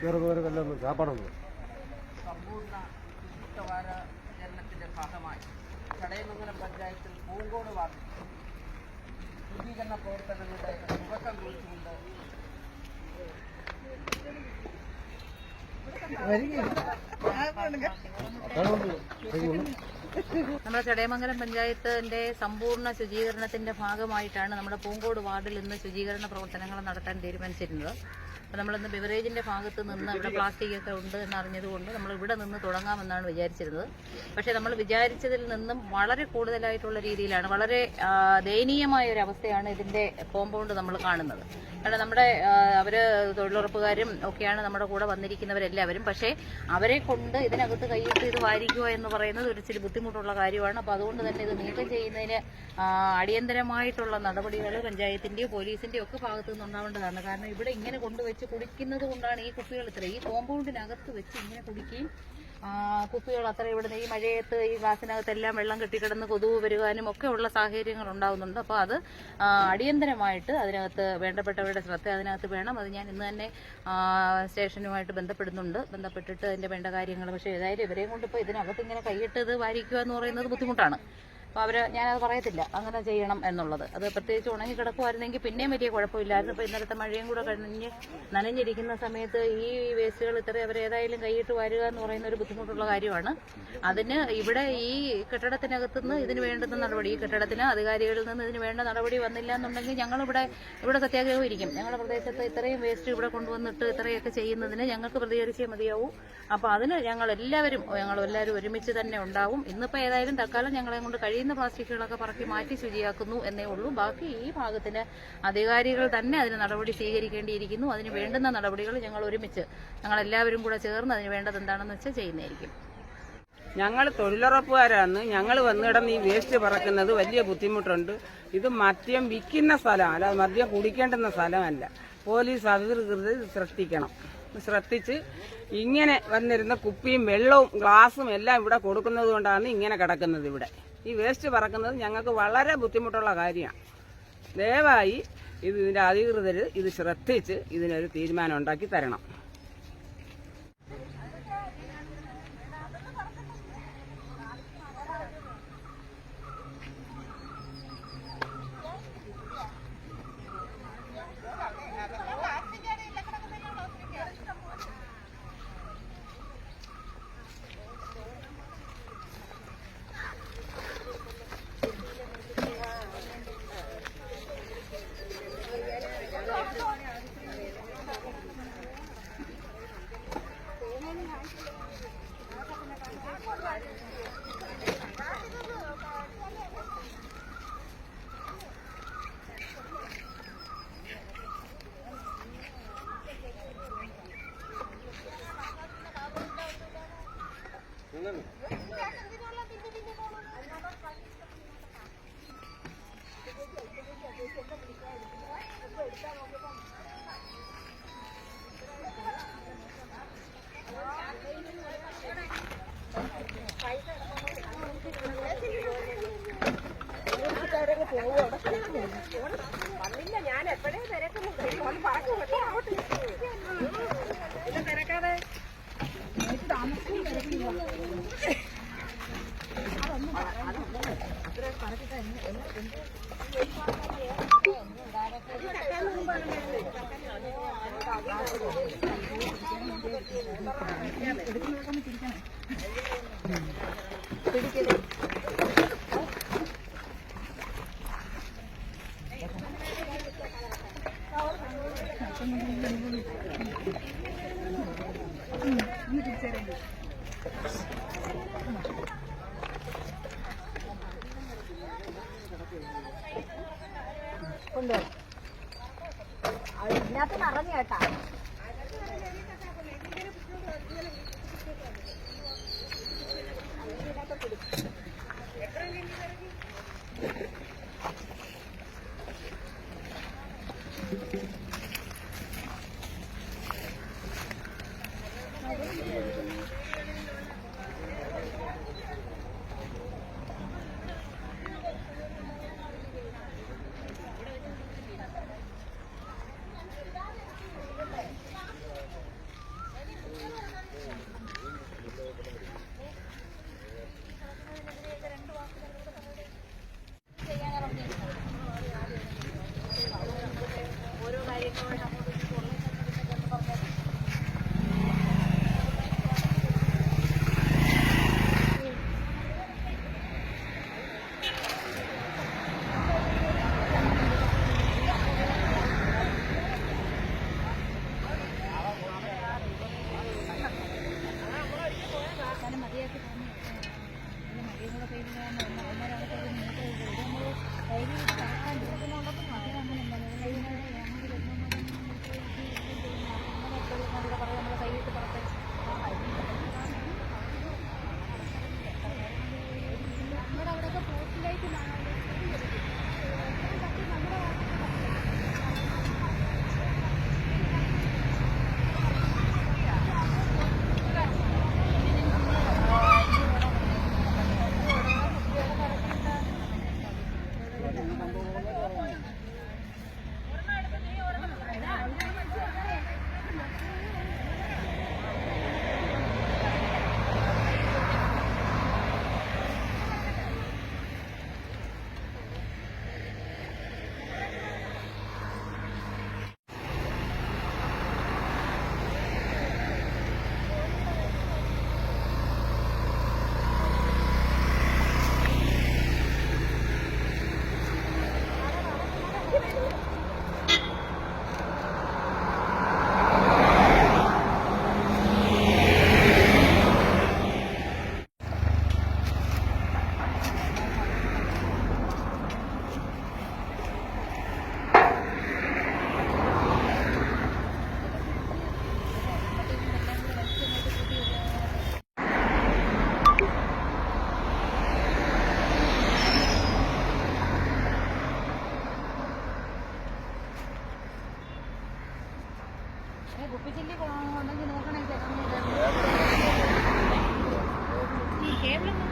ചെറുതോരക്കെല്ലാം ചാപ്പാടൊന്നും സമ്പൂർണ്ണ ശുചിത്വവാര പ്രചരണത്തിന്റെ ഭാഗമായി ചടയമംഗലം പഞ്ചായത്തിൽ പൂങ്കോട് വാർഡിൽ ശുചീകരണ പ്രവർത്തനങ്ങളുടെ തുടക്കം കുറിച്ചുകൊണ്ട് നമ്മുടെ ചടയമംഗലം പഞ്ചായത്തിന്റെ സമ്പൂർണ്ണ ശുചീകരണത്തിന്റെ ഭാഗമായിട്ടാണ് നമ്മുടെ പൂങ്കോട് വാർഡിൽ ഇന്ന് ശുചീകരണ പ്രവർത്തനങ്ങൾ നടത്താൻ തീരുമാനിച്ചിരുന്നത്. അപ്പോൾ നമ്മളിന്ന് ബിവറേജിന്റെ ഭാഗത്ത് നിന്ന് ഇവിടെ പ്ലാസ്റ്റിക് ഒക്കെ ഉണ്ട് എന്നറിഞ്ഞതുകൊണ്ട് നമ്മൾ ഇവിടെ നിന്ന് തുടങ്ങാമെന്നാണ് വിചാരിച്ചിരുന്നത്. പക്ഷേ നമ്മൾ വിചാരിച്ചതിൽ നിന്നും വളരെ കൂടുതലായിട്ടുള്ള രീതിയിലാണ്, വളരെ ദയനീയമായ ഒരു അവസ്ഥയാണ് ഇതിന്റെ കോമ്പൗണ്ട് നമ്മൾ കാണുന്നത്. കാരണം നമ്മുടെ അവര് തൊഴിലുറപ്പുകാരും ഒക്കെയാണ് നമ്മുടെ കൂടെ വന്നിരിക്കുന്നവരെല്ലാവരും. പക്ഷേ അവരെ കൊണ്ട് ഇതിനകത്ത് കൈയിട്ട് ഇത് വാരിക്കുക എന്ന് പറയുന്നത് ഒരു ഇച്ചിരി ബുദ്ധിമുട്ടുള്ള കാര്യമാണ്. അപ്പോൾ അതുകൊണ്ട് തന്നെ ഇത് നീക്കം ചെയ്യുന്നതിന് അടിയന്തരമായിട്ടുള്ള നടപടികൾ പഞ്ചായത്തിന്റെയോ പോലീസിന്റെയോ ഒക്കെ ഭാഗത്തു നിന്നുണ്ടാവേണ്ടതാണ്. കാരണം ഇവിടെ ഇങ്ങനെ കൊണ്ടുവച്ച് കുടിക്കുന്നത് കൊണ്ടാണ് ഈ കുപ്പികൾ ഈ കോമ്പൗണ്ടിനകത്ത് വെച്ച് ഇങ്ങനെ കുടിക്കുകയും കുപ്പികൾ അത്ര ഇവിടുന്ന് ഈ മഴയത്ത് ഈ ഗ്ലാസിനകത്തെല്ലാം വെള്ളം കെട്ടിക്കിടന്ന് കൊതുക് വരുവാനും ഒക്കെ ഉള്ള സാഹചര്യങ്ങൾ ഉണ്ടാകുന്നുണ്ട്. അപ്പോൾ അത് അടിയന്തരമായിട്ട് അതിനകത്ത് വേണ്ടപ്പെട്ടവരുടെ ശ്രദ്ധ അതിനകത്ത് വേണം. അത് ഞാൻ ഇന്ന് തന്നെ സ്റ്റേഷനുമായിട്ട് ബന്ധപ്പെട്ടിട്ട് അതിന്റെ വേണ്ട കാര്യങ്ങൾ. പക്ഷേ ഏതായാലും ഇവരെയും കൊണ്ട് ഇപ്പോൾ ഇതിനകത്ത് ഇങ്ങനെ കൈയിട്ട് ഇത് വാരിക്കുക എന്ന് പറയുന്നത് ബുദ്ധിമുട്ടാണ്. അപ്പോൾ ഞാനത് പറയത്തില്ല അങ്ങനെ ചെയ്യണം എന്നുള്ളത്. അത് പ്രത്യേകിച്ച് ഉണങ്ങി കിടക്കുമായിരുന്നെങ്കിൽ പിന്നെയും വലിയ കുഴപ്പമില്ലായിരുന്നു. ഇപ്പോൾ ഇന്നലത്തെ മഴയും കൂടെ കഴിഞ്ഞ് നനഞ്ഞിരിക്കുന്ന സമയത്ത് ഈ വേസ്റ്റുകൾ അവരേതായാലും കൈയിട്ട് വാരുക എന്ന് പറയുന്ന ഒരു ബുദ്ധിമുട്ടുള്ള കാര്യമാണ്. അതിന് ഇവിടെ ഈ കെട്ടിടത്തിനകത്തുനിന്ന് ഇതിന് വേണ്ടുന്ന നടപടി, ഈ കെട്ടിടത്തിന് അധികാരികളിൽ നിന്ന് ഇതിന് വേണ്ട നടപടി വന്നില്ല എന്നുണ്ടെങ്കിൽ ഞങ്ങളിവിടെ സത്യാഗ്രഹം ഇരിക്കും. ഞങ്ങളുടെ പ്രദേശത്ത് ഇത്രയും വേസ്റ്റ് ഇവിടെ കൊണ്ടുവന്നിട്ട് ഇത്രയൊക്കെ ചെയ്യുന്നതിന് ഞങ്ങൾക്ക് പ്രതികരിച്ചേ മതിയാവൂ. അപ്പോൾ അതിന് ഞങ്ങളെല്ലാവരും ഒരുമിച്ച് തന്നെ ഉണ്ടാവും. ഇന്നിപ്പോൾ ഏതായാലും തൽക്കാലം ഞങ്ങളെ കൊണ്ട് കഴിയുന്ന പ്ലാസ്റ്റിക്കുകളൊക്കെ പറക്കി മാറ്റി ശുചിയാക്കുന്നു എന്നേ ഉള്ളൂ. ബാക്കി ഈ ഭാഗത്തിന് അധികാരികൾ തന്നെ അതിന് നടപടി സ്വീകരിക്കേണ്ടിയിരിക്കുന്നു. അതിന് വേണ്ടുന്ന നടപടികൾ ഞങ്ങളെല്ലാവരും കൂടെ ചേർന്ന് അതിന് വേണ്ടത് എന്താണെന്ന് വെച്ചാൽ ചെയ്യുന്നതായിരിക്കും. ഞങ്ങൾ തൊഴിലുറപ്പുകാരാണ്. ഞങ്ങൾ വന്നിടന്ന് ഈ വേസ്റ്റ് പറക്കുന്നത് വലിയ ബുദ്ധിമുട്ടുണ്ട്. ഇത് മദ്യം വിൽക്കുന്ന സ്ഥലം, അല്ലാതെ മദ്യം കുടിക്കേണ്ടുന്ന സ്ഥലമല്ല. പോലീസ് അധികൃതർ ശ്രദ്ധിച്ച് ഇങ്ങനെ വന്നിരുന്ന കുപ്പിയും വെള്ളവും ഗ്ലാസും എല്ലാം ഇവിടെ കൊടുക്കുന്നത് കൊണ്ടാണ് ഇങ്ങനെ കിടക്കുന്നത്. ഇവിടെ ഈ വേസ്റ്റ് പറക്കുന്നത് ഞങ്ങൾക്ക് വളരെ ബുദ്ധിമുട്ടുള്ള കാര്യമാണ്. ദയവായി ഇതിന്റെ അധികൃതർ ഇത് ശ്രദ്ധിച്ച് ഇതിനൊരു തീരുമാനം ഉണ്ടാക്കി തരണം. ഞാൻ എപ്പോഴേ തിരക്കാതെ കൊണ്ടുവരാം. ഇതിനകത്ത് നിറഞ്ഞു കേട്ടാ. കേബിളൊന്നും